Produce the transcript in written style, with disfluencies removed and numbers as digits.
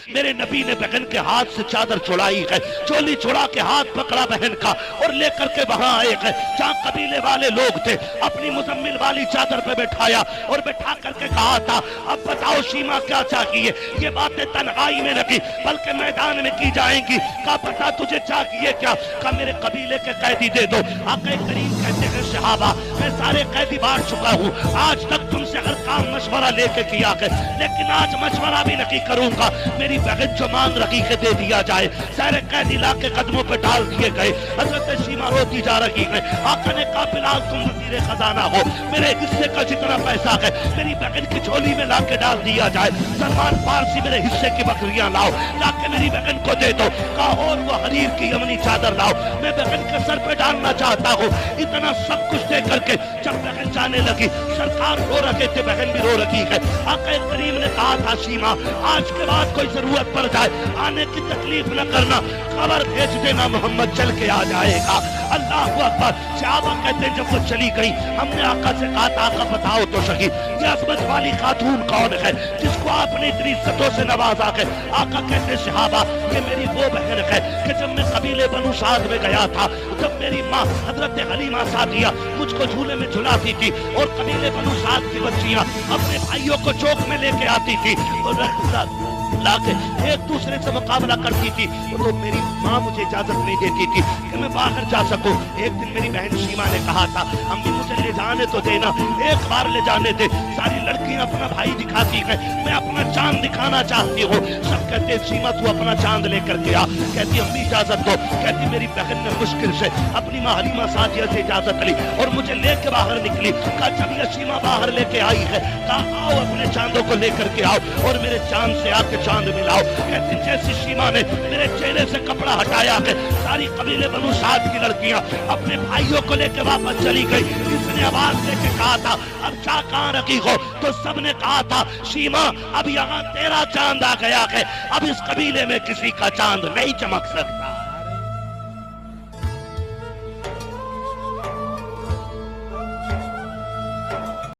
میرے نبی نے بہن کے ہاتھ سے چادر چھڑائی ہے، چولی چھڑا کے ہاتھ پکڑا بہن کا اور لے کر کے وہاں آئے ہیں جہاں قبیلے والے لوگ تھے، اپنی مزمل والی چادر پہ بٹھایا اور بٹھا کر کے کہا تھا اب بتاؤ شیما کیا چاہیے؟ یہ باتیں تنہائی میں نہیں بلکہ میدان میں کی جائیں گی۔ کہا بتا تجھے چاہیے کیا؟ کہا میرے قبیلے کے قیدی دے دو۔ آقا کریم کہتے ہیں صحابہ میں سارے قیدی بانٹ چکا ہوں، آج تک تم سے ہر کام مشورہ لے کے کیا ہے، لیکن آج مشورہ بھی نہیں کروں گا، میری بہن جو مانگ رہی ہے دے دیا جائے۔ سارے قیدی لا کے قدموں پہ ڈال دیے گئے۔ حضرت شیما روتی جا رہی ہے۔ آقا نے کہا بلال تم وزیر خزانہ ہو، میرے حصے کا جتنا پیسہ ہے میری بہن کی جھولی میں لا کے ڈال دیا جائے۔ سلمان فارسی میرے حصے کی بکریاں لاؤ، لا کے میری بہن کو دے دو۔ کہا اور وہ حریر کی یمنی چادر لاؤ، میں بہن کے سر پہ ڈالنا چاہتا ہوں۔ اتنا سب کچھ دے کر کے جب بہن جانے لگی، سرکار رو رہے تھے، بہن بھی رو رہی ہے۔ آقا کریم نے کہا تھا شیما آج کے بعد کوئی ضرورت پڑ جائے آنے کی تکلیف نہ کرنا، خبر بھیج دینا محمد چل کے آ جائے گا۔ اللہ اکبر۔ صحابہ کہتے ہیں جب وہ چلی گئی ہم نے آقا سے کہا تھا آقا بتاؤ تو صحیح یہ عظمت والی خاتون کون ہے جس کو آپ نے اتنی عزتوں سے نوازا ہے؟ آقا کہتے صحابہ یہ میری وہ بہن ہے کہ جب میں قبیلے بنو سعد میں گیا تھا، جب میری ماں حضرت حلیمہ سعدیہ مجھ کو جھولے میں جھلاتی تھی اور قبیلے بنو سعد کی بچیاں اپنے بھائیوں کو چوک میں لے کے آتی تھی اور لا کے ایک دوسرے سے مقابلہ کرتی تھی، تو میری ماں مجھے اجازت نہیں دیتی تھی کہ میں باہر جا سکوں۔ ایک دن میری بہن شیما نے کہا تھا امی مجھے لے جانے تو دینا، ایک بار لے جانے دے۔ ساری لڑکیاں اپنا بھائی دکھاتی ہیں، میں اپنا چاند دکھانا چاہتی ہوں۔ سب کہتے شیما تو اپنا چاند لے کر کے آ۔ کہتی امی اجازت دو۔ کہتی میری بہن نے مشکل سے اپنی ماں حلیمہ سعدیہ سے اجازت لی اور مجھے لے کے باہر نکلی۔ کہا جب یہ شیما باہر لے کے آئی ہے کہا آؤ اپنے چاندوں کو لے کر کے آؤ اور میرے چاند سے آ کے چاند ملاؤ۔ کہتی جیسی شیما نے میرے چہرے سے کپڑا ہٹایا ہے ساری قبیلے بنو سعد کی لڑکیاں اپنے بھائیوں کو لے کے واپس چلی گئی۔ اس نے آواز دے کے کہا تھا اب چاہ کہاں رکھی ہو؟ تو سب نے کہا تھا شیما اب یہاں تیرا چاند آ گیا ہے، اب اس قبیلے میں کسی کا چاند نہیں چمک سکتا۔